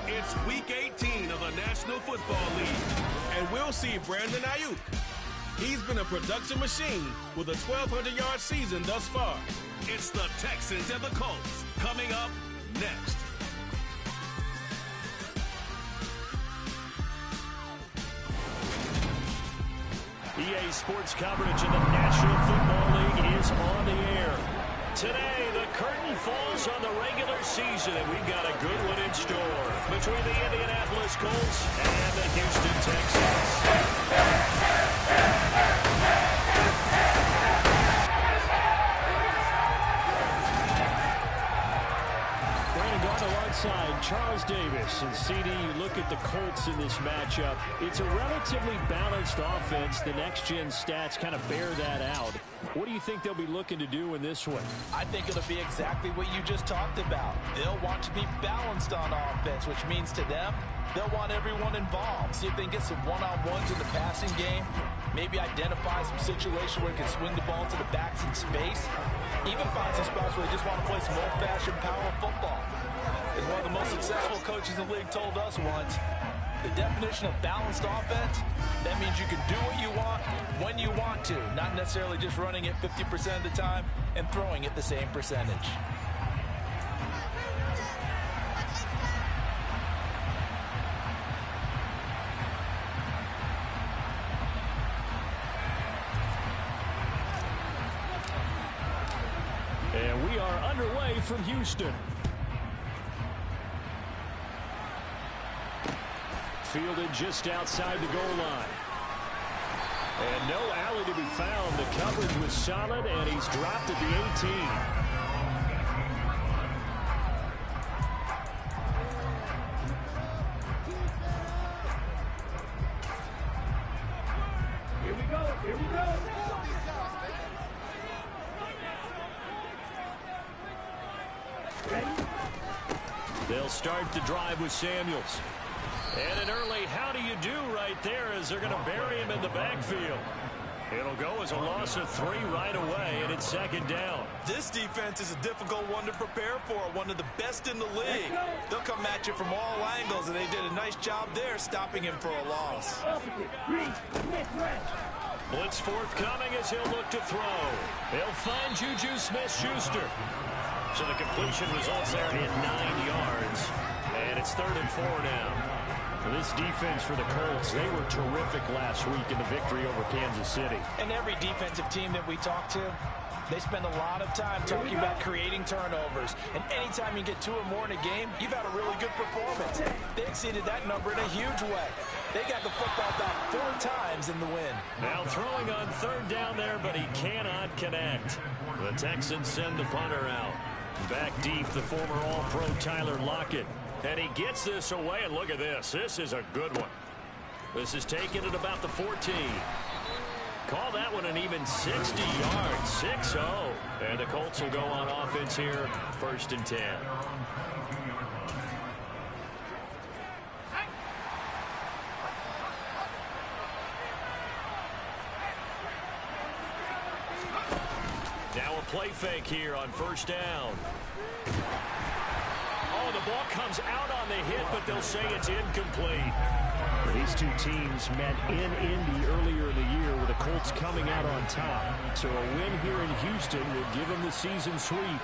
It's Week 18 of the National Football League, and we'll see Brandon Ayuk. He's been a production machine with a 1,200-yard season thus far. It's the Texans and the Colts coming up next. EA Sports coverage of the National Football League is on the air. Today, the curtain falls on the regular season, and we've got a good one in store between the Indianapolis Colts and the Houston Texans. Alongside Charles Davis and CD, you look at the Colts in this matchup. It's a relatively balanced offense. The next-gen stats kind of bear that out. What do you think they'll be looking to do in this one? I think it'll be exactly what you just talked about. They'll want to be balanced on offense, which means to them, they'll want everyone involved. See if they can get some one-on-ones in the passing game. Maybe identify some situation where they can swing the ball to the backs in space. Even find some spots where they just want to play some old-fashioned power football. As one of the most successful coaches in the league told us once, the definition of balanced offense, that means you can do what you want when you want to, not necessarily just running it 50% of the time and throwing it the same percentage. And we are underway from Houston. Fielded just outside the goal line. And no alley to be found. The coverage was solid, and he's dropped at the 18. Here we go. Here we go. They'll start the drive with Samuels. And an early how do you do right there as they're going to bury him in the backfield. It'll go as a loss of 3 right away, and it's second down. This defense is a difficult one to prepare for, one of the best in the league. They'll come at you from all angles, and they did a nice job there stopping him for a loss. Blitz forthcoming as he'll look to throw. They'll find Juju Smith-Schuster. So the completion results there at 9 yards, and it's 3rd and 4 now. This defense for the Colts, they were terrific last week in the victory over Kansas City. And every defensive team that we talk to, they spend a lot of time talking about creating turnovers. And anytime you get 2 or more in a game, you've had a really good performance. They exceeded that number in a huge way. They got the football back 4 times in the win. Now throwing on 3rd down there, but he cannot connect. The Texans send the punter out. Back deep, the former All-Pro Tyler Lockett. And he gets this away, and look at this. This is a good one. This is taken at about the 14. Call that one an even 60 yards, 6-0. And the Colts will go on offense here, 1st and 10. Now a play fake here on 1st down. Oh, the ball comes out on the hit, but they'll say it's incomplete. These two teams met in Indy earlier in the year with the Colts coming out on top. So a win here in Houston will give them the season sweep.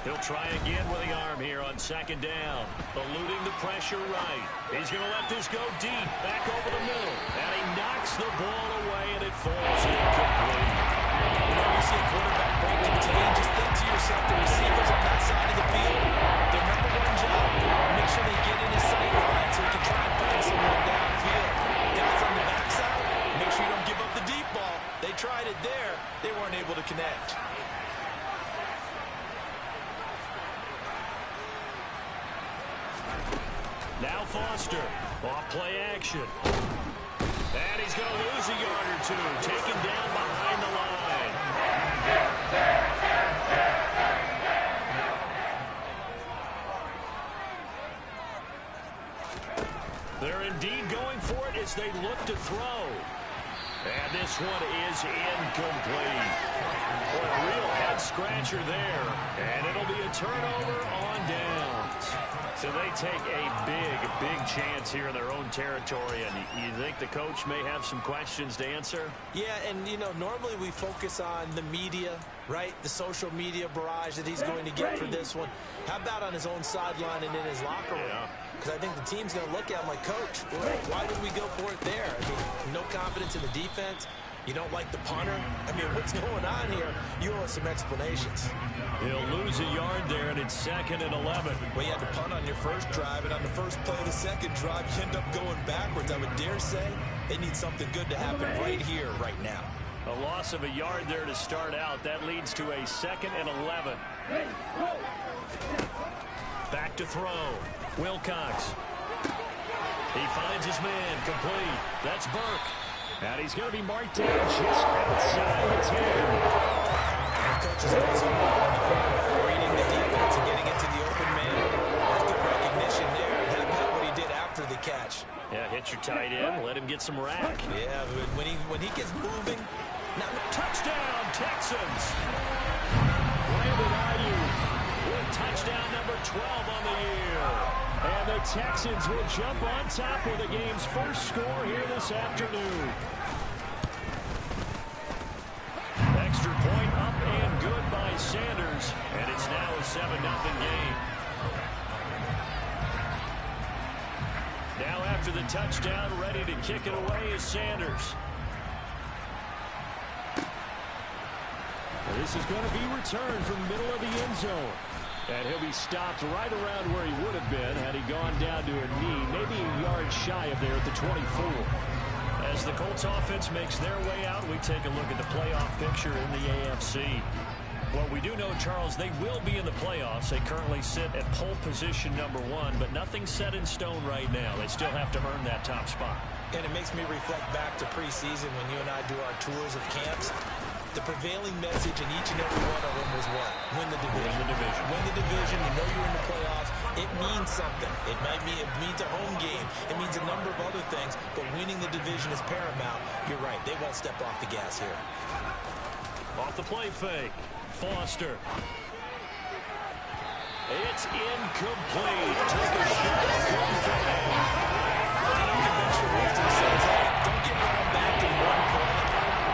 He'll try again with the arm here on 2nd down. Eluding the pressure right. He's going to let this go deep, back over the middle. And he knocks the ball away, and it falls incomplete. Whenever you see a quarterback break contain, just think to yourself, the receivers on that side of the field, their number 1 job, make sure they get in his sight line so he can try and find someone downfield. Guys on the backside, make sure you don't give up the deep ball. They tried it there. They weren't able to connect. Now Foster, off play action. And he's going to lose a yard or 2, taken down behind the line. They're indeed going for it as they look to throw. And this one is incomplete. Boy, a real head-scratcher there. And it'll be a turnover on downs. So they take a big chance here in their own territory. And you think the coach may have some questions to answer? Yeah, and, you know, normally we focus on the media, right? The social media barrage that he's going to get for this one. How about on his own sideline and in his locker room? Because I think the team's going to look at him like, Coach, why did we go for it there? I mean, no confidence in the defense. You don't like the punter? I mean, what's going on here? You owe us some explanations. He'll lose a yard there, and it's 2nd and 11. Well, you had to punt on your first drive, and on the first play of the second drive, you end up going backwards. I would dare say they need something good to happen right here, right now. A loss of a yard there to start out. That leads to a 2nd and 11. Back to throw. Wilcox. He finds his man. Complete. That's Burke. And he's going to be marked down just outside the 10. And coaches always reading the defense and getting into the open man. That's good recognition there. And how about what he did after the catch? Yeah, hit your tight end. Let him get some rack. Yeah, when he gets moving. Now, touchdown, Texans. Brandon Ayuk with touchdown number 12 on the year. And the Texans will jump on top with the game's first score here this afternoon. Extra point up and good by Sanders. And it's now a 7-0 game. Now after the touchdown, ready to kick it away is Sanders. This is going to be returned from the middle of the end zone. And he'll be stopped right around where he would have been had he gone down to a knee, maybe a yard shy of there at the 24. As the Colts offense makes their way out, we take a look at the playoff picture in the AFC. Well, we do know, Charles, they will be in the playoffs. They currently sit at pole position number 1, but nothing's set in stone right now. They still have to earn that top spot. And it makes me reflect back to preseason when you and I do our tours of camps. The prevailing message in each and every one of them was what? Win the division. Win the division. Win the division. You know you're in the playoffs. It means something. It means a home game. It means a number of other things, but winning the division is paramount. You're right. They won't step off the gas here. Off the play fake. Foster. It's incomplete. Took a shot. Couldn't get it. Conventional wisdom says, hey, don't get run back in one play.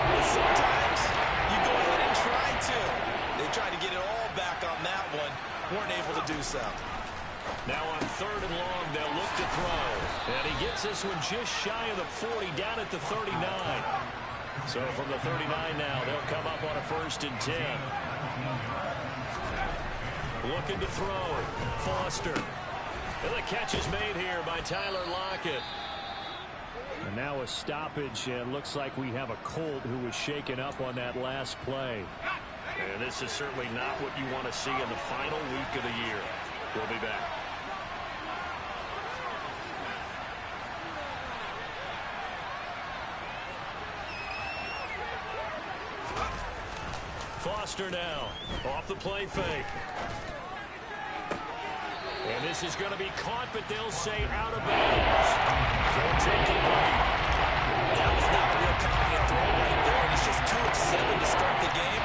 But sometimes you go ahead and try to. They tried to get it all back on that one. Weren't able to do so. Now on 3rd and long, they'll look to throw. And he gets this one just shy of the 40, down at the 39. So from the 39 now, they'll come up on a 1st and 10. Looking to throw. Foster. And the catch is made here by Tyler Lockett. And now a stoppage, and looks like we have a Colt who was shaken up on that last play. And this is certainly not what you want to see in the final week of the year. We'll be back. Foster now, off the play fake. And this is going to be caught, but they'll say out of bounds. So it's incomplete. That was not a real confident throw right there, and it's just 2 of 7 to start the game.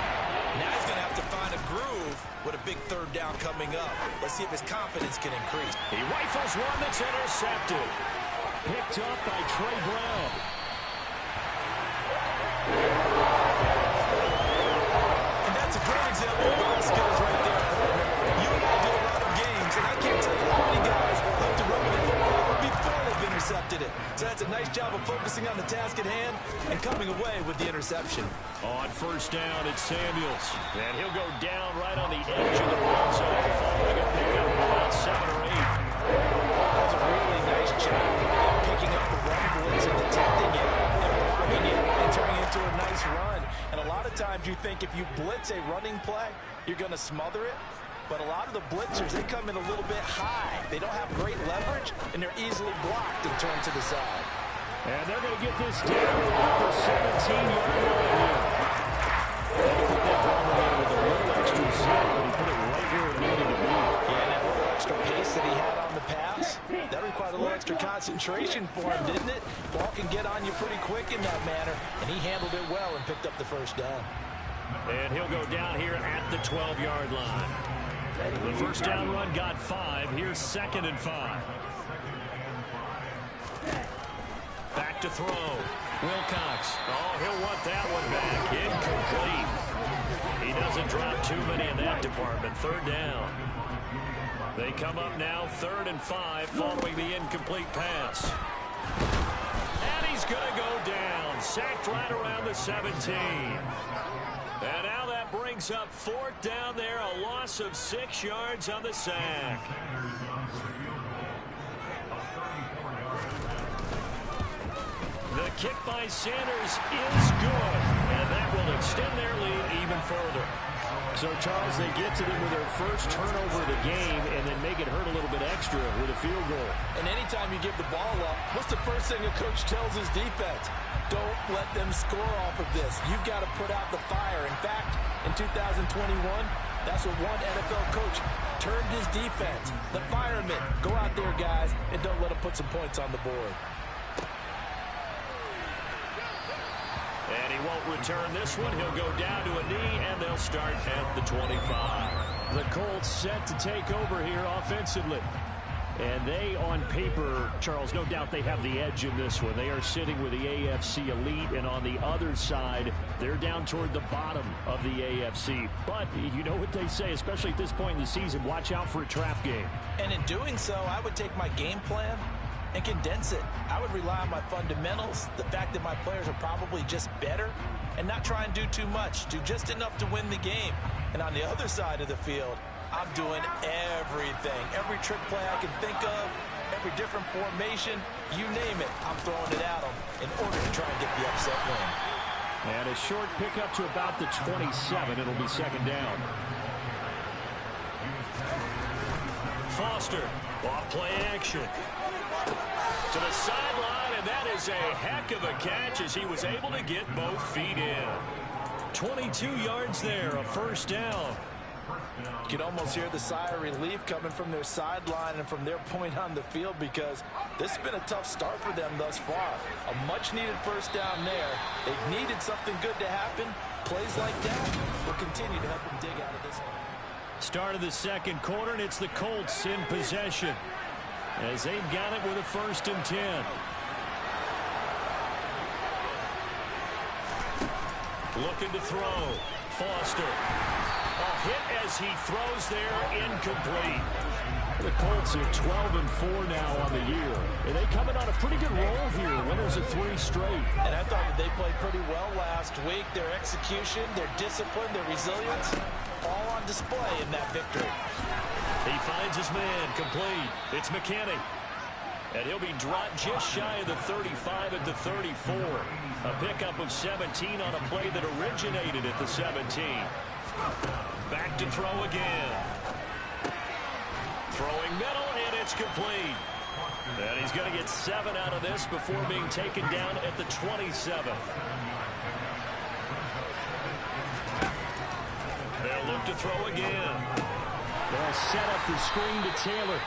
Now he's going to have to find a groove with a big 3rd down coming up. Let's see if his confidence can increase. He rifles one that's intercepted. Picked up by Trey Brown. And that's a great example of ball skills right there, partner. You and I do a lot of games, and I can't tell you how many guys have to run with the football before they've intercepted it. So that's a nice job of focusing on the task at hand and coming away with the interception. On 1st down, it's Samuels. And he'll go down right on the edge of the red zone, following a pickup of about 7 or 8. That's a really nice job of picking up the run blitz and detecting it and blocking it and turning it into a nice run. And a lot of times you think if you blitz a running play, you're going to smother it. But a lot of the blitzers, they come in a little bit high. They don't have great leverage, and they're easily blocked and turned to the side. And they're going to get this down at the 17-yard line here. They put that ball in with a little extra zip, but he put it right where it needed to be. Yeah, and that little extra pace that he had on the pass, yards. That required a little extra concentration for him, didn't it? Ball can get on you pretty quick in that manner, and he handled it well and picked up the first down. And he'll go down here at the 12-yard line. The first down run got 5. Here's 2nd and 5. Back to throw. Wilcox. Oh, he'll want that one back. Incomplete. He doesn't drop too many in that department. 3rd down. They come up now 3rd and 5 following the incomplete pass. And he's going to go down. Sacked right around the 17. And now that brings up 4th down there. A loss of 6 yards on the sack. The kick by Sanders is good, and that will extend their lead even further. So, Charles, they get to them with their first turnover of the game and then make it hurt a little bit extra with a field goal. And anytime you give the ball up, what's the first thing a coach tells his defense? Don't let them score off of this. You've got to put out the fire. In fact, in 2021, that's what one NFL coach turned his defense. The firemen. Go out there, guys, and don't let them put some points on the board. And he won't return this one. He'll go down to a knee, and they'll start at the 25. The Colts set to take over here offensively. And they, on paper, Charles, no doubt they have the edge in this one. They are sitting with the AFC elite, and on the other side, they're down toward the bottom of the AFC. But you know what they say, especially at this point in the season, watch out for a trap game. And in doing so, I would take my game plan and condense it. I would rely on my fundamentals, the fact that my players are probably just better, and not try and do too much, do just enough to win the game. And on the other side of the field, I'm doing everything. Every trick play I can think of, every different formation, you name it, I'm throwing it at them in order to try and get the upset win. And a short pickup to about the 27. It'll be 2nd down. Foster, off play action. To the sideline, and that is a heck of a catch as he was able to get both feet in. 22 yards there, a 1st down. You can almost hear the sigh of relief coming from their sideline and from their point on the field, because this has been a tough start for them thus far. A much-needed 1st down there. They've needed something good to happen. Plays like that will continue to help them dig out of this one. Start of the 2nd quarter, and it's the Colts in possession, as they've got it with a 1st and 10. Looking to throw. Foster. A hit as he throws there, incomplete. The Colts are 12 and 4 now on the year. And they coming on a pretty good roll here. Winners of 3 straight. And I thought that they played pretty well last week. Their execution, their discipline, their resilience, all on display in that victory. He finds his man, complete. It's McKinney. And he'll be dropped just shy of the 35 at the 34. A pickup of 17 on a play that originated at the 17. Back to throw again. Throwing middle, and it's complete. And he's going to get 7 out of this before being taken down at the 27. They'll look to throw again. They'll set up the screen to Taylor.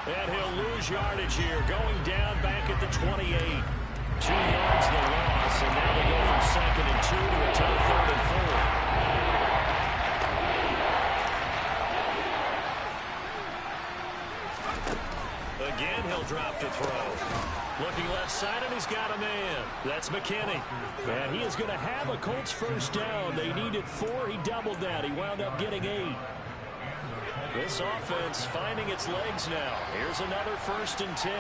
And he'll lose yardage here, going down back at the 28. 2 yards the loss, and now they go from 2nd and 2 to a tough 3rd and 4. Again, he'll drop to throw. Looking left side, and he's got a man. That's McKinney. And he is going to have a Colts 1st down. They needed 4. He doubled that. He wound up getting 8. This offense finding its legs now. Here's another 1st and 10.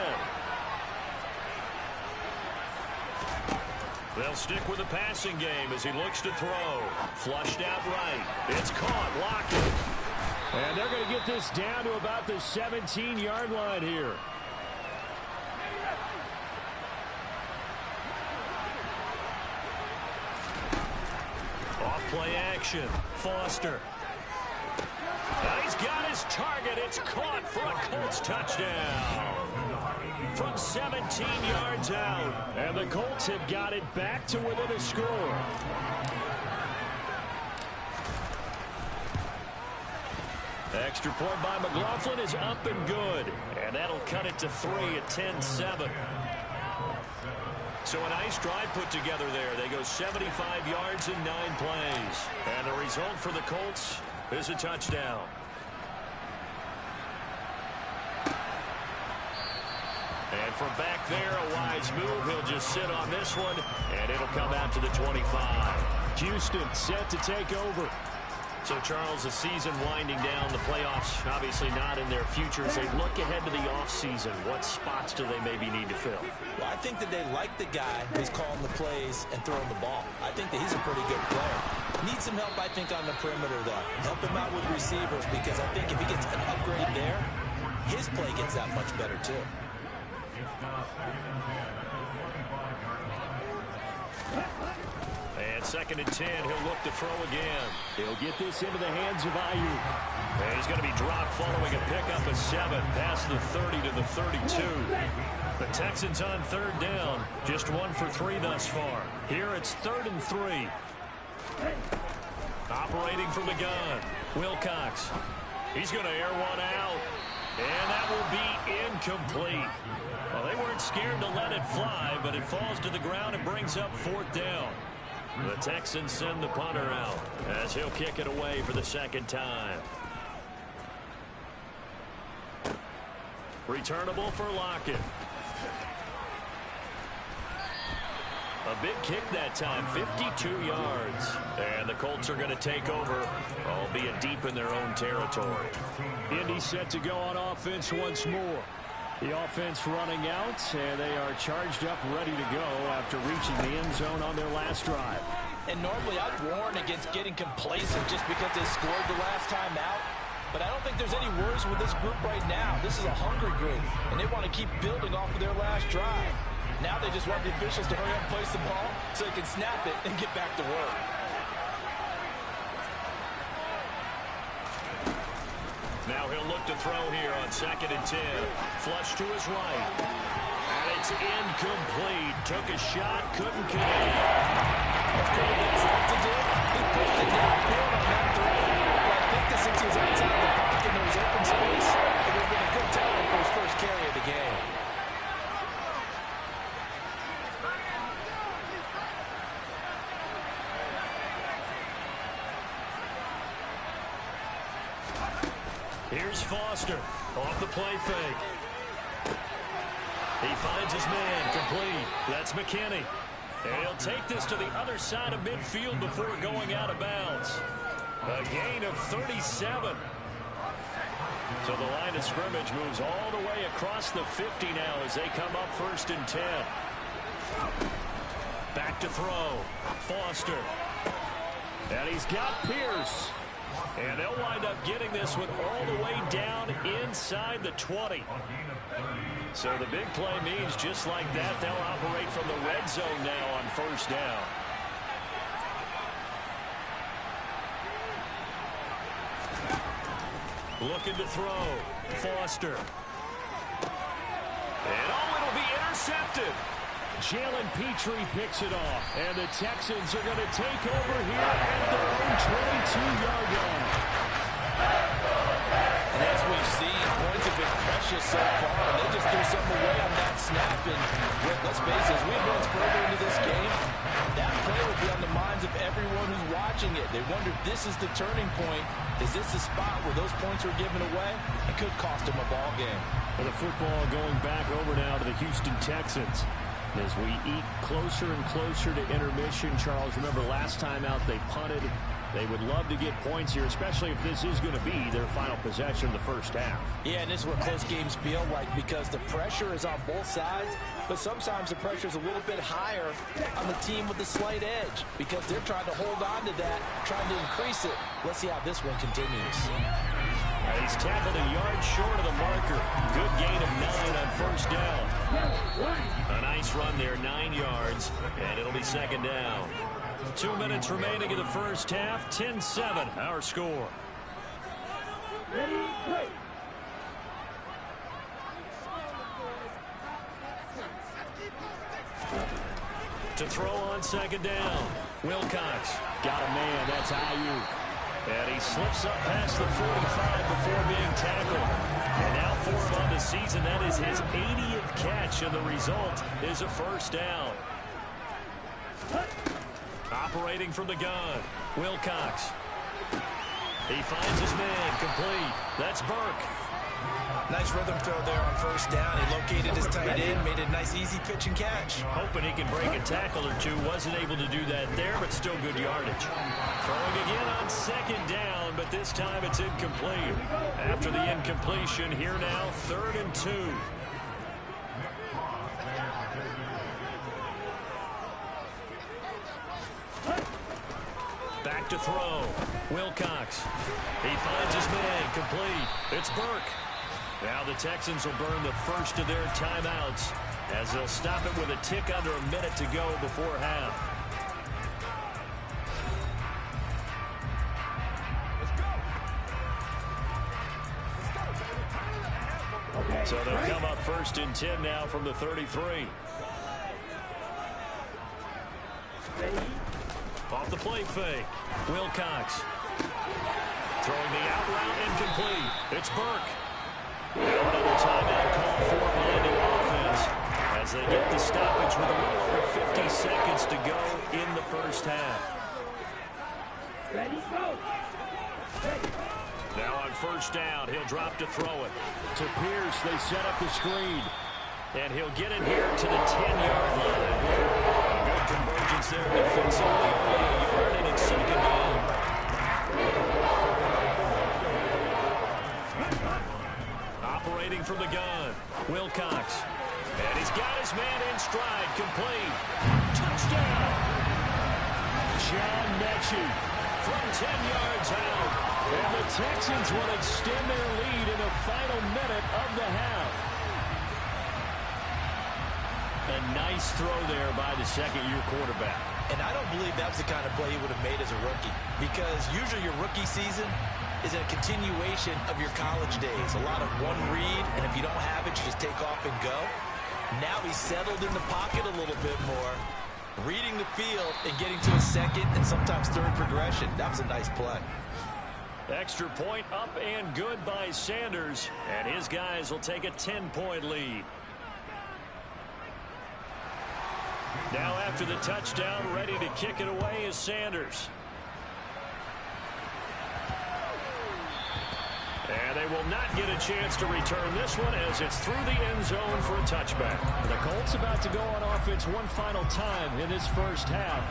They'll stick with the passing game as he looks to throw. Flushed out right. It's caught. Lockett. And they're going to get this down to about the 17-yard line here. Off play action. Foster. He's got his target. It's caught for a Colts touchdown. From 17 yards out. And the Colts have got it back to within a score. Extra point by McLaughlin is up and good. And that'll cut it to 3 at 10-7. So a nice drive put together there. They go 75 yards in 9 plays. And the result for the Colts is a touchdown. And from back there, a wise move. He'll just sit on this one, and it'll come out to the 25. Houston set to take over. So, Charles, the season winding down, the playoffs obviously not in their future. As they look ahead to the offseason, what spots do they maybe need to fill? Well, I think that they like the guy who's calling the plays and throwing the ball. I think that he's a pretty good player. Needs some help, I think, on the perimeter, though. Help him out with receivers, because I think if he gets an upgrade there, his play gets that much better, too. And 2nd and 10, he'll look to throw again. He'll get this into the hands of Ayuk. And he's going to be dropped following a pickup of 7 past the 30 to the 32. The Texans on 3rd down, just 1 for 3 thus far. Here it's 3rd and 3. Operating from the gun, Wilcox. He's going to air one out. And that will be incomplete. Well, they weren't scared to let it fly, but it falls to the ground and brings up 4th down. The Texans send the punter out as he'll kick it away for the 2nd time. Returnable for Lockett. A big kick that time, 52 yards. And the Colts are going to take over, albeit deep in their own territory. Indy set to go on offense once more. The offense running out, and they are charged up, ready to go after reaching the end zone on their last drive. And normally I'd warn against getting complacent just because they scored the last time out. But I don't think there's any worries with this group right now. This is a hungry group, and they want to keep building off of their last drive. Now they just want the officials to hurry up and place the ball so they can snap it and get back to work. Now he'll look to throw here on 2nd and 10. Flush to his right. And it's incomplete. Took a shot, couldn't connect. That's what to do. He put the downfield on that throw. But I think that since he was outside of the pocket and there was open space, it would have been a good tackle for his first carry of the game. Here's Foster off the play fake. He finds his man complete. That's McKinney. And he'll take this to the other side of midfield before going out of bounds. A gain of 37. So the line of scrimmage moves all the way across the 50 now as they come up 1st and 10. Back to throw. Foster. And he's got Pierce. And they'll wind up getting this one all the way down inside the 20. So the big play means just like that, they'll operate from the red zone now on 1st down. Looking to throw. Foster. And it'll be intercepted. Jalen Petrie picks it off, and the Texans are going to take over here at their own 22-yard line. And as we've seen, points have been precious so far, and they just threw something away on that snap. And let's face it, as we advance further into this game, that play will be on the minds of everyone who's watching it. They wonder if this is the turning point. Is this the spot where those points were given away? It could cost them a ball game. Well, the football going back over now to the Houston Texans. As we eat closer and closer to intermission, Charles, remember last time out they punted. They would love to get points here, especially if this is going to be their final possession of the 1st half. Yeah, and this is what close games feel like because the pressure is on both sides, but sometimes the pressure is a little bit higher on the team with the slight edge because they're trying to hold on to that, trying to increase it. Let's see how this one continues. He's tackled a yard short of the marker. Good gain of 9 on 1st down. A nice run there, 9 yards, and it'll be 2nd down. 2 minutes remaining in the 1st half, 10-7, our score. Ready, play. To throw on 2nd down, Wilcox got a man, that's Ayuk. And he slips up past the 45 before being tackled. And now for him on the season, that is his 80th catch, and the result is a first down. Operating from the gun, Wilcox. He finds his man, complete. That's Burke. Nice rhythm throw there on first down. He located his tight end, made a nice easy pitch and catch. Hoping he can break a tackle or two. Wasn't able to do that there, but still good yardage. Throwing again on second down, but this time it's incomplete. After the incompletion, here now, 3rd and 2. Back to throw. Wilcox. He finds his man, complete. It's Burke. Now the Texans will burn the first of their timeouts as they'll stop it with a tick under a minute to go before half. So they'll come up 1st and 10 now from the 33. Off the play fake. Wilcox. Throwing the out route incomplete. It's Burke. Now another timeout call for by the offense as they get the stoppage with a little over 50 seconds to go in the first half. Now on first down, he'll drop to throw it. To Pierce, they set up the screen. And he'll get it here to the 10-yard line. Good convergence there defensively. Only a yard, and it's second down. Operating from the gun, Wilcox. And he's got his man in stride, complete. Touchdown! John Mechie from 10 yards out. And the Texans will extend their lead in the final minute of the half. A nice throw there by the second-year quarterback. And I don't believe that was the kind of play he would have made as a rookie, because usually your rookie season is a continuation of your college days. A lot of one read, and if you don't have it, you just take off and go. Now he's settled in the pocket a little bit more, reading the field and getting to a second and sometimes third progression. That was a nice play. Extra point up and good by Sanders, and his guys will take a 10-point lead. Now after the touchdown, ready to kick it away is Sanders. And they will not get a chance to return this one as it's through the end zone for a touchback. The Colts about to go on offense one final time in this first half.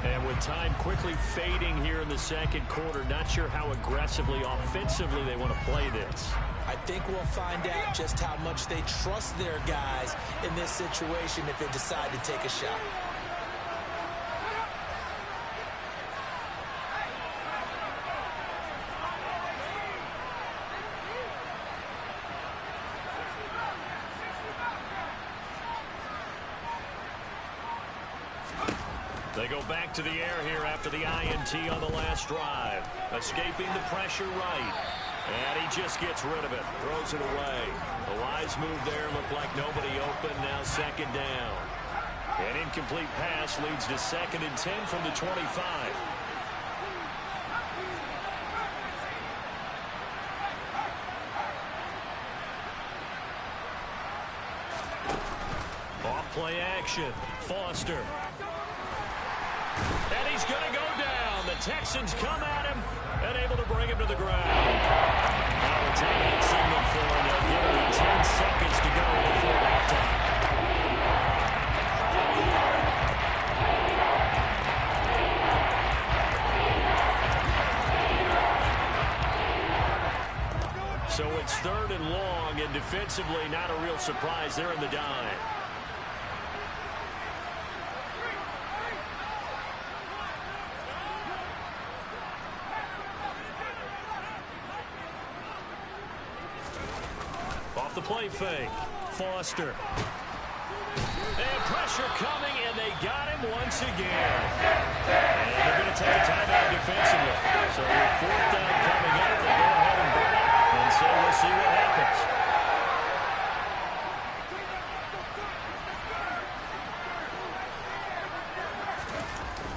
And with time quickly fading here in the second quarter, not sure how aggressively, offensively they want to play this. I think we'll find out just how much they trust their guys in this situation if they decide to take a shot. They go back to the air here after the INT on the last drive. Escaping the pressure right. And he just gets rid of it. Throws it away. A wise move there. Looked like nobody open. Now second down. An incomplete pass leads to 2nd and 10 from the 25. Off play action. Foster. And he's going to go down. The Texans come at him and able to bring him to the ground. Now the timeout signal for him. They'll give him 10 seconds to go before halftime. So it's 3rd and long, and defensively not a real surprise. They're in the dime. Off the play fake. Foster. And pressure coming, and they got him once again. And they're going to take a timeout defensively. So with 4th down coming up, they go ahead and burn it. And so we'll see what happens.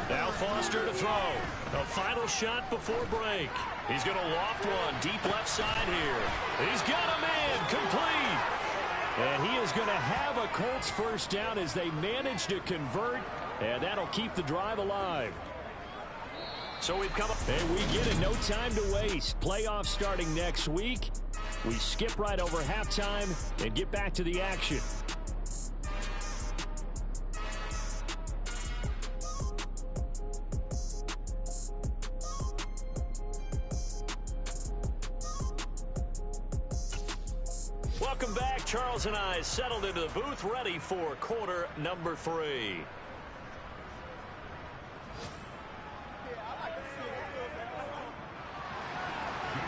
Now Foster to throw. The final shot before break. He's going to loft one deep left side here. He's got a man complete. And he is going to have a Colts first down as they manage to convert. And that'll keep the drive alive. So we've come up. And we get it. No time to waste. Playoffs starting next week. We skip right over halftime and get back to the action. Welcome back. Charles and I settled into the booth, ready for quarter number 3.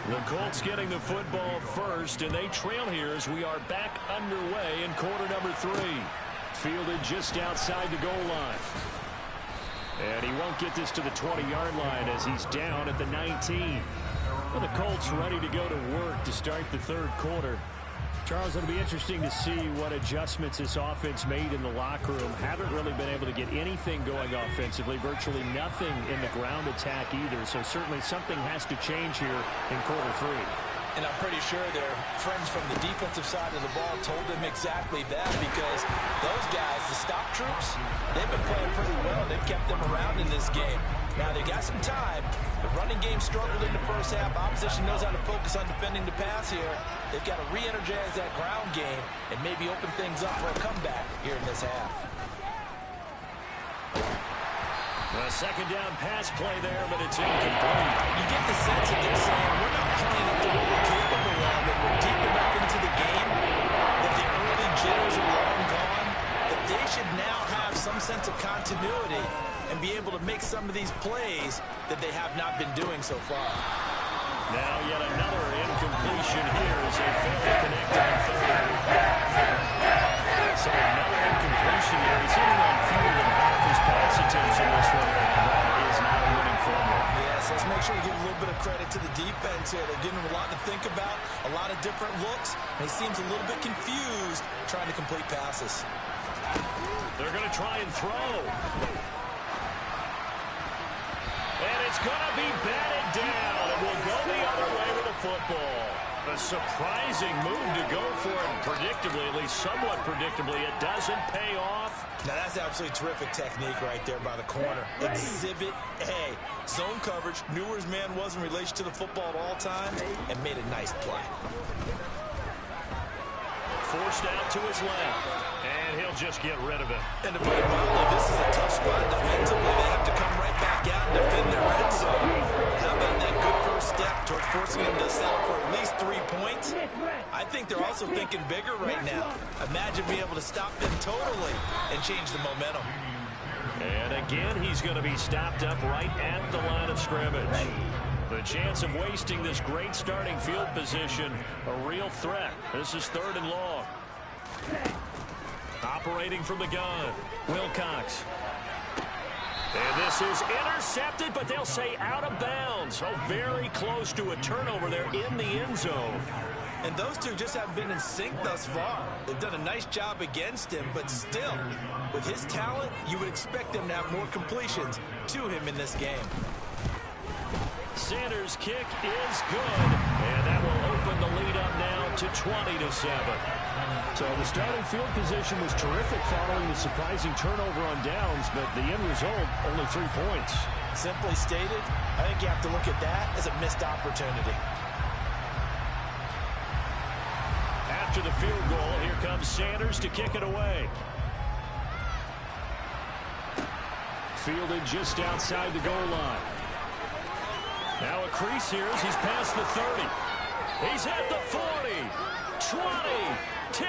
The Colts getting the football first, and they trail here as we are back underway in quarter number 3. Fielded just outside the goal line. And he won't get this to the 20-yard line as he's down at the 19. Well, the Colts ready to go to work to start the third quarter. Charles, it'll be interesting to see what adjustments this offense made in the locker room. Haven't really been able to get anything going offensively, virtually nothing in the ground attack either. So certainly something has to change here in quarter 3. And I'm pretty sure their friends from the defensive side of the ball told them exactly that, because those guys, the stop troops, they've been playing pretty well. They've kept them around in this game. Now, they got some time. The running game struggled in the first half. Opposition knows how to focus on defending the pass here. They've got to re-energize that ground game and maybe open things up for a comeback here in this half. A second down pass play there, but it's incomplete. You get the sense that they're saying, we're not playing up to what we're capable of, and we're deep enough into the game that the early jitters are long gone, that they should now have some sense of continuity and be able to make some of these plays that they have not been doing so far. Now yet another incompletion here as they fail to connect on third. So another incompletion here. He's hitting on fewer than half his pass attempts in this one. That is not a winning formula. Yes, let's make sure we give a little bit of credit to the defense here. They're giving him a lot to think about, a lot of different looks, and he seems a little bit confused trying to complete passes. They're going to try and throw. And it's going to be batted down. It will go the other way with the football. A surprising move to go for it. Predictably, at least somewhat predictably, it doesn't pay off. Now, that's absolutely terrific technique right there by the corner. Exhibit A. Zone coverage. Knew where his man was in relation to the football at all times and made a nice play. Forced out to his left. And he'll just get rid of it. And to put it mildly, this is a tough spot defensively. They have to come right back out and defend their red zone. How about that good first step towards forcing them to settle for at least 3 points? I think they're also thinking bigger right now. Imagine being able to stop them totally and change the momentum. And again, he's going to be stopped up right at the line of scrimmage. The chance of wasting this great starting field position, a real threat. This is 3rd and long. Operating from the gun, Wilcox. And this is intercepted, but they'll say out of bounds. Oh, very close to a turnover there in the end zone. And those two just haven't been in sync thus far. They've done a nice job against him, but still, with his talent, you would expect them to have more completions to him in this game. Sanders' kick is good, and that will open the lead up now to 20-7. So the starting field position was terrific following the surprising turnover on downs, but the end result, only 3 points. Simply stated, I think you have to look at that as a missed opportunity. After the field goal, here comes Sanders to kick it away. Fielded just outside the goal line. Now a crease here as he's past the 30. He's at the 40, 20, 10.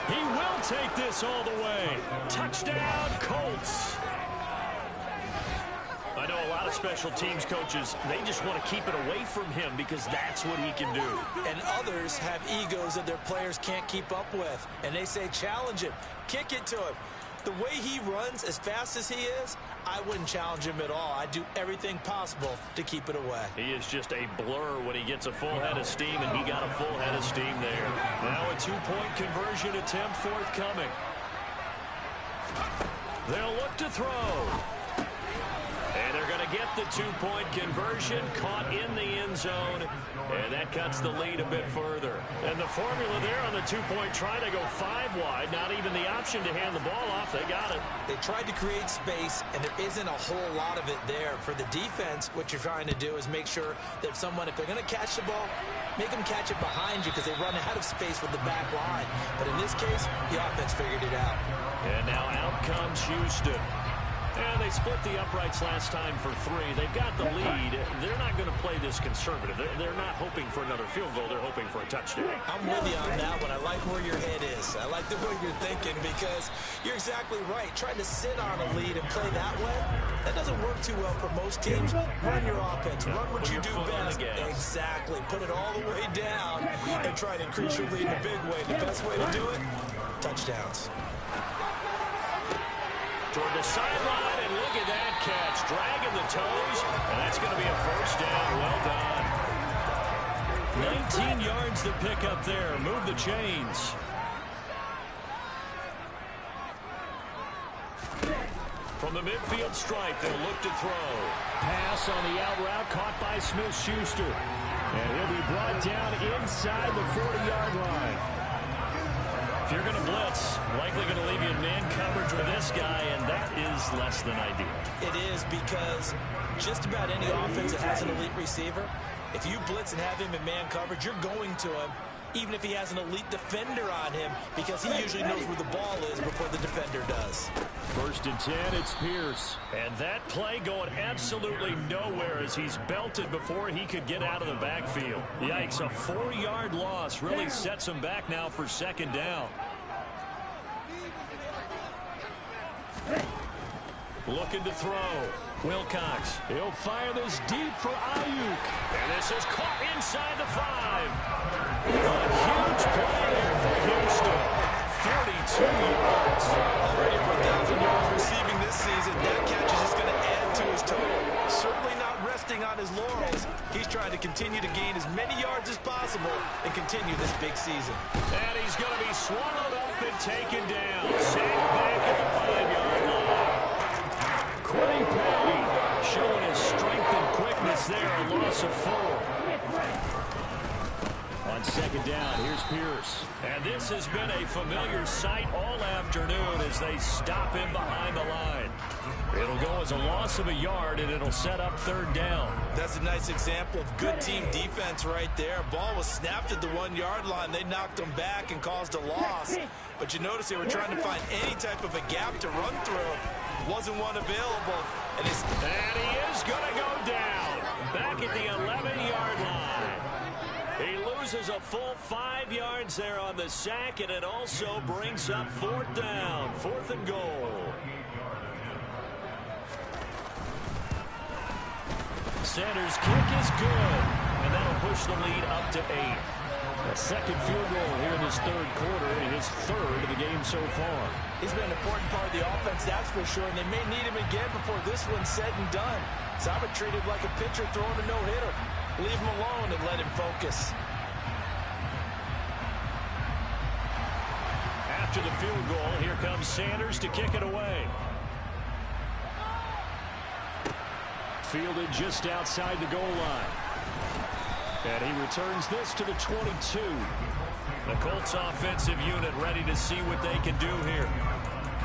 He will take this all the way. Touchdown, Colts. I know a lot of special teams coaches, they just want to keep it away from him because that's what he can do. And others have egos that their players can't keep up with. And they say, challenge him, kick it to him. The way he runs, as fast as he is, I wouldn't challenge him at all. I'd do everything possible to keep it away. He is just a blur when he gets a full head of steam, and he got a full head of steam there. Now a 2-point conversion attempt forthcoming. They'll look to throw. get the two-point conversion, caught in the end zone, and that cuts the lead a bit further. And the formula there on the two-point try to go 5 wide, not even the option to hand the ball off. They got it. They tried to create space, and there isn't a whole lot of it there. For the defense, what you're trying to do is make sure that if they're going to catch the ball, make them catch it behind you because they run out of space with the back line. But in this case, the offense figured it out. And now out comes Houston. And they split the uprights last time for 3. They've got the lead. They're not going to play this conservative. They're not hoping for another field goal. They're hoping for a touchdown. I'm with you on that one. I like where your head is. I like the way you're thinking because you're exactly right. Trying to sit on a lead and play that way, that doesn't work too well for most teams. Run your offense. Run what you do best. Exactly. Put it all the way down and try to increase your lead in a big way. The best way to do it, touchdowns. Toward the sideline, and look at that catch. Dragging the toes, and that's going to be a first down. Well done. 19 yards to pick up there. Move the chains. From the midfield stripe, they'll look to throw. Pass on the out route, caught by Smith-Schuster. And he'll be brought down inside the 40-yard line. If you're going to blitz, likely going to leave you in man coverage with this guy, and that is less than ideal. It is because just about any offense that has an elite receiver, if you blitz and have him in man coverage, you're going to him, even if he has an elite defender on him, because he usually knows where the ball is before the defender does. 1st and 10, it's Pierce. And that play going absolutely nowhere as he's belted before he could get out of the backfield. Yikes, a 4-yard loss really sets him back now for 2nd down. Looking to throw. Wilcox. He'll fire this deep for Ayuk. And this is caught inside the 5. A huge play there for Houston. 42 yards. Already 1,000 yards receiving this season. That catch is just going to add to his total. Certainly not resting on his laurels. He's trying to continue to gain as many yards as possible and continue this big season. And he's going to be swallowed up and taken down. Sacked back at the 5-yard line. Quiddy Pay showing his strength and quickness there. A loss of 4. On 2nd down, here's Pierce. And this has been a familiar sight all afternoon as they stop him behind the line. It'll go as a loss of a yard, and it'll set up 3rd down. That's a nice example of good team defense right there. Ball was snapped at the 1-yard line. They knocked him back and caused a loss. But you notice they were trying to find any type of a gap to run through. Wasn't one available. And he is going to go down. Back at the 11-yard line. He loses a full 5 yards there on the sack, and it also brings up 4th down. 4th and goal. Sanders' kick is good, and that'll push the lead up to 8. A 2nd field goal here in this 3rd quarter, and his 3rd of the game so far. He's been an important part of the offense, that's for sure, and they may need him again before this one's said and done. So I would treat him like a pitcher throwing a no-hitter. Leave him alone and let him focus. After the field goal, here comes Sanders to kick it away. Fielded just outside the goal line. And he returns this to the 22. The Colts offensive unit ready to see what they can do here.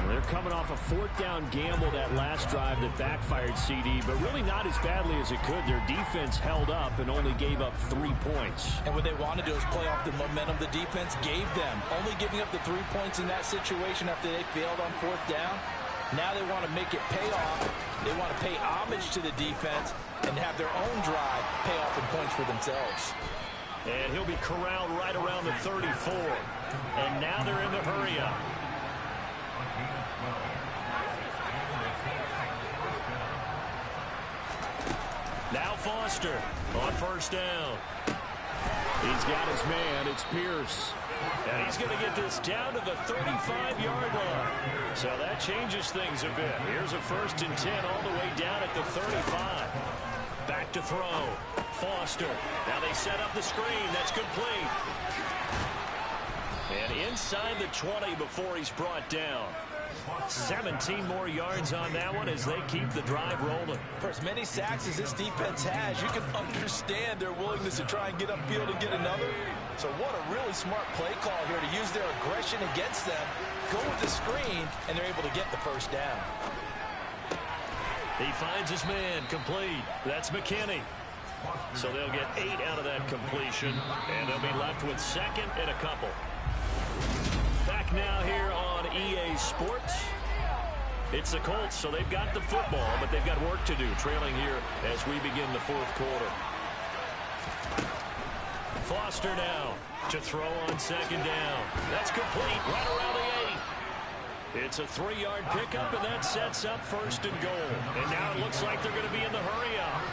They're coming off a 4th down gamble that last drive that backfired CD, but really not as badly as it could. Their defense held up and only gave up 3 points. And what they want to do is play off the momentum the defense gave them. Only giving up the 3 points in that situation after they failed on 4th down. Now they want to make it pay off. They want to pay homage to the defense and have their own drive pay off in points for themselves. And he'll be corralled right around the 34. And now they're in the hurry-up. Now Foster on 1st down. He's got his man. It's Pierce. And he's going to get this down to the 35-yard line. So that changes things a bit. Here's a 1st and 10 all the way down at the 35. Back to throw. Foster. Now they set up the screen. That's complete. And inside the 20 before he's brought down. 17 more yards on that one as they keep the drive rolling. For as many sacks as this defense has, you can understand their willingness to try and get upfield and get another. So what a really smart play call here to use their aggression against them, go with the screen, and they're able to get the first down. He finds his man complete. That's McKinney. So they'll get 8 out of that completion, and they'll be left with second and a couple. Back now here on EA Sports. It's the Colts, so they've got the football, but they've got work to do, trailing here as we begin the fourth quarter. Foster now to throw on second down. That's complete right around the 8. It's a 3-yard pickup, and that sets up first and goal. And now it looks like they're going to be in the hurry-up.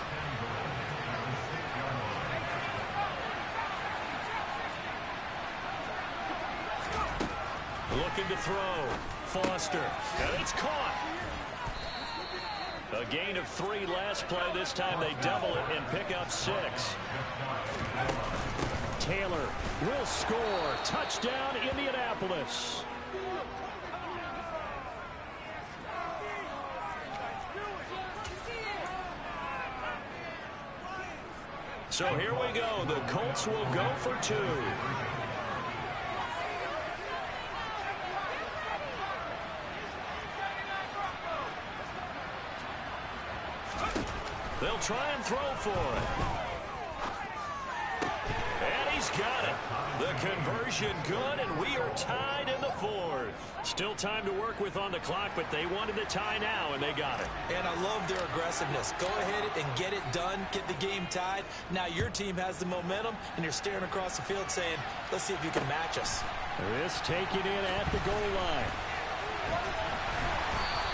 Looking to throw. Foster. And it's caught. A gain of 3 last play. This time they double it and pick up 6. Taylor will score. Touchdown, Indianapolis. So here we go. The Colts will go for 2. They'll try and throw for it. And he's got it. The conversion good, and we are tied in the 4th. Still time to work with on the clock, but they wanted to tie now, and they got it. And I love their aggressiveness. Go ahead and get it done, get the game tied. Now your team has the momentum, and you're staring across the field saying, let's see if you can match us. This taken in at the goal line.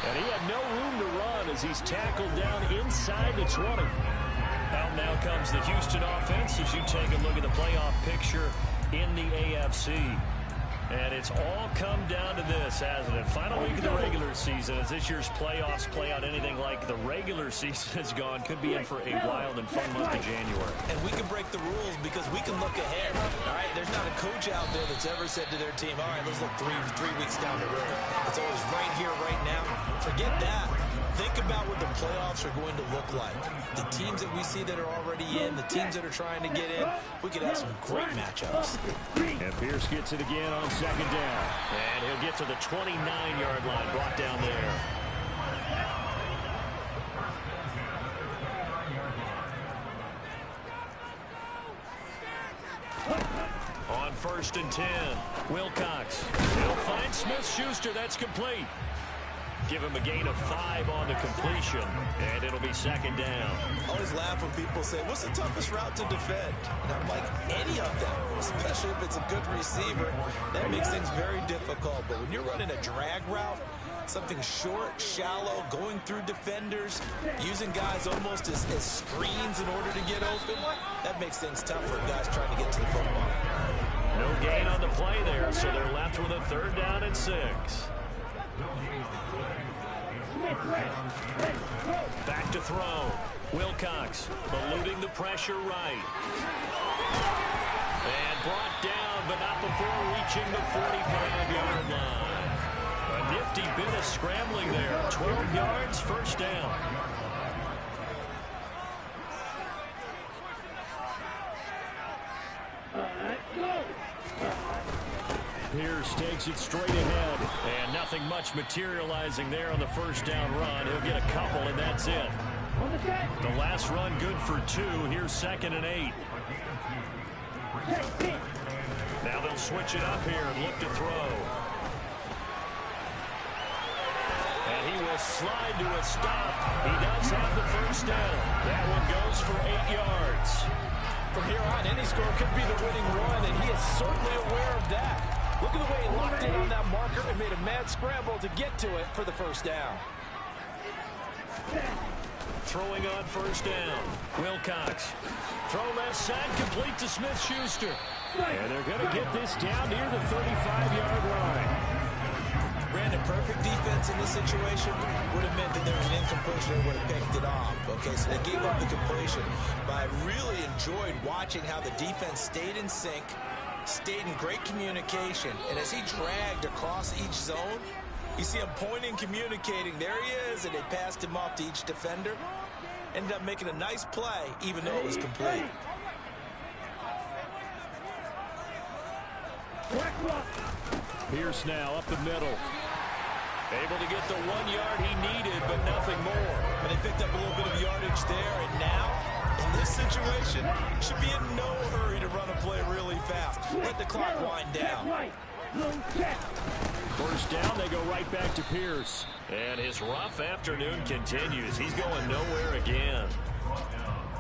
And he had no room to run as he's tackled down inside the 20. Out now comes the Houston offense as you take a look at the playoff picture in the AFC. And it's all come down to this, hasn't it? Final week of the regular season. As this year's playoffs play out anything like the regular season has gone, could be in for a wild and fun month of January. And we can break the rules because we can look ahead. All right, there's not a coach out there that's ever said to their team, all right, let's look three weeks down the road. It's always right here, right now. Forget that. Think about what the playoffs are going to look like. The teams that we see that are already in, the teams that are trying to get in, we could have some great matchups. And Pierce gets it again on second down. And he'll get to the 29-yard line, brought down there. On 1st and 10, Wilcox. He'll find Smith-Schuster. That's complete. Give him a gain of 5 on the completion, and it'll be second down. I always laugh when people say, what's the toughest route to defend? And I'm like, any of them, especially if it's a good receiver. That makes things very difficult. But when you're running a drag route, something short, shallow, going through defenders, using guys almost as screens in order to get open, that makes things tough for guys trying to get to the football. No gain on the play there, so they're left with a 3rd down and 6. Back to throw. Wilcox eluding the pressure right. And brought down, but not before reaching the 45-yard line. A nifty bit of scrambling there. 12 yards, first down. Pierce takes it straight ahead, and nothing much materializing there on the first down run. He'll get a couple, and that's it. The last run good for 2. Here's 2nd and 8. Now they'll switch it up here and look to throw. And he will slide to a stop. He does have the first down. That one goes for 8 yards. From here on, any score could be the winning run, and he is certainly aware of that. Look at the way he locked in on that marker and made a mad scramble to get to it for the first down. Throwing on first down. Wilcox. Throw left side, complete to Smith-Schuster. And they're going to get this down near the 35-yard line. Brandon, perfect defense in this situation would have meant that there was an incompletion and would have picked it off. Okay, so they gave up the completion. But I really enjoyed watching how the defense stayed in sync, stayed in great communication, and as he dragged across each zone, You see him pointing, communicating. There he is, and they passed him off to each defender. Ended up making a nice play, even though it was complete. Pierce now up the middle. Able to get the 1 yard he needed, but nothing more. And they picked up a little bit of yardage there, and now, in this situation, should be in no hurry to run a play really fast. Let the clock wind down. First down, they go right back to Pierce. And his rough afternoon continues. He's going nowhere again.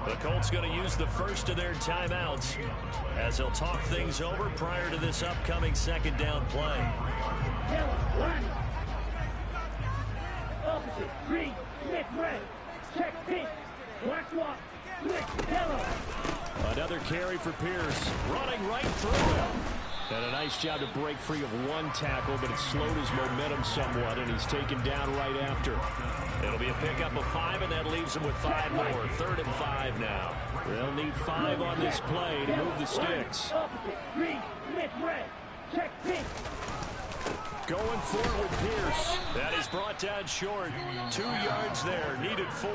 The Colts going to use the first of their timeouts as they'll talk things over prior to this upcoming second down play. Opposite, green, Smith, red, check pink, black walk, Smith, yellow. Another carry for Pierce, running right through him. And a nice job to break free of one tackle, but it slowed his momentum somewhat, and he's taken down right after. It'll be a pickup of 5, and that leaves him with 5 more. 3rd and 5 now. They'll need 5 on this play to move the sticks. Opposite, green, Smith, red, check pink. Going forward with Pierce. That is brought down short. 2 yards there, needed 4.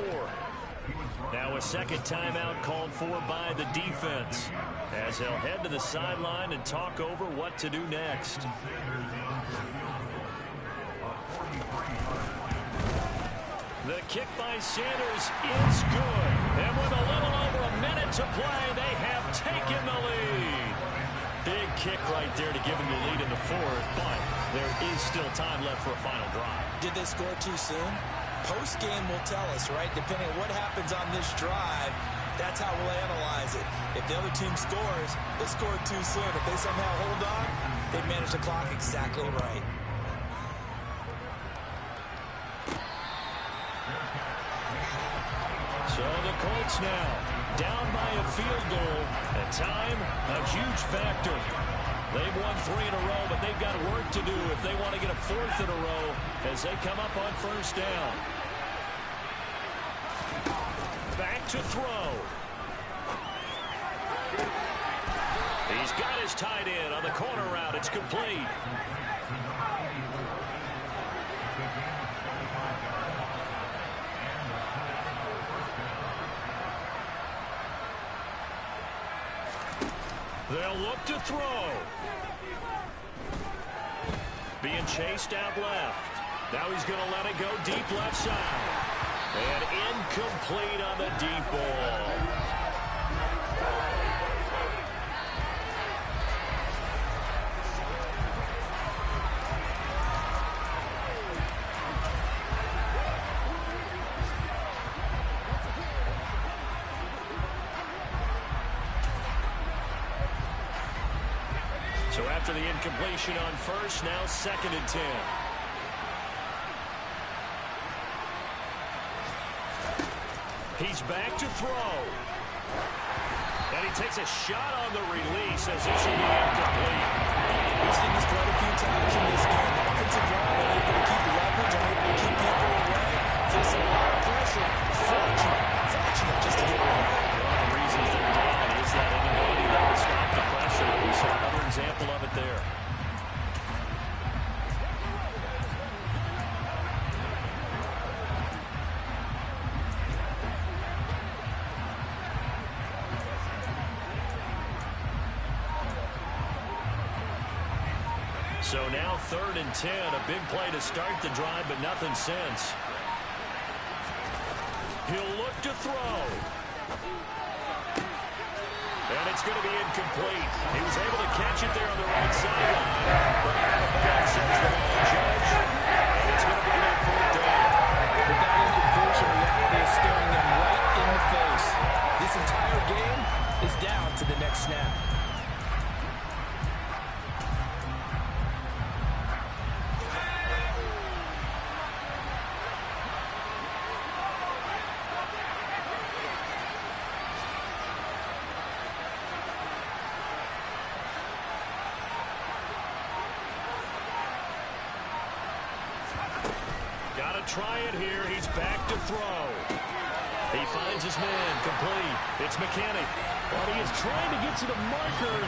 Now a second timeout called for by the defense as they'll head to the sideline and talk over what to do next. The kick by Sanders is good. And with a little over a minute to play, they have taken the lead. Big kick right there to give him the lead in the 4th, but there is still time left for a final drive. Did they score too soon? Post-game will tell us, right? Depending on what happens on this drive, that's how we'll analyze it. If the other team scores, they scored too soon. If they somehow hold on, they manage the clock exactly right. So the Colts now down by a field goal, and time a huge factor. They've won 3 in a row, but they've got work to do if they want to get a 4th in a row as they come up on first down. Back to throw. He's got his tight end on the corner route. It's complete. They'll look to throw. Being chased out left. Now he's going to let it go deep left side. And incomplete on the deep ball. So after the incompletion on first, now 2nd and 10. He's back to throw. And he takes a shot on the release as it should be incomplete. We've seen this quite a few times in this game. Offensive line unable to keep leverage, unable to keep people away. Facing a lot of pressure. Fortunate just to get rid of it. One of the reasons they're down is that inability to stop the pressure. We saw another example of it there. So now 3rd and 10, a big play to start the drive, but nothing since. He'll look to throw. And it's going to be incomplete. He was able to catch it there on the right sideline. That sends the line judge. And it's going to be their 4th down. With that incompletion, reality is staring them right in the face. This entire game is down to the next snap. Got to try it here. He's back to throw. He finds his man, complete. It's Mechanic. Well, he is trying to get to the marker.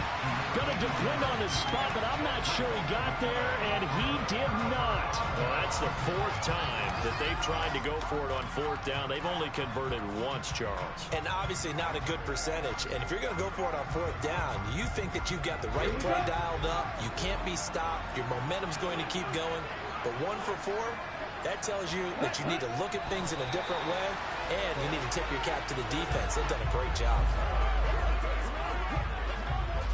Going to depend on his spot, but I'm not sure he got there, and he did not. Well, that's the fourth time that they've tried to go for it on fourth down. They've only converted once, Charles. And obviously not a good percentage. And if you're going to go for it on fourth down, you think that you've got the right play dialed up. You can't be stopped. Your momentum's going to keep going. But 1 for 4, that tells you that you need to look at things in a different way, and you need to tip your cap to the defense. They've done a great job.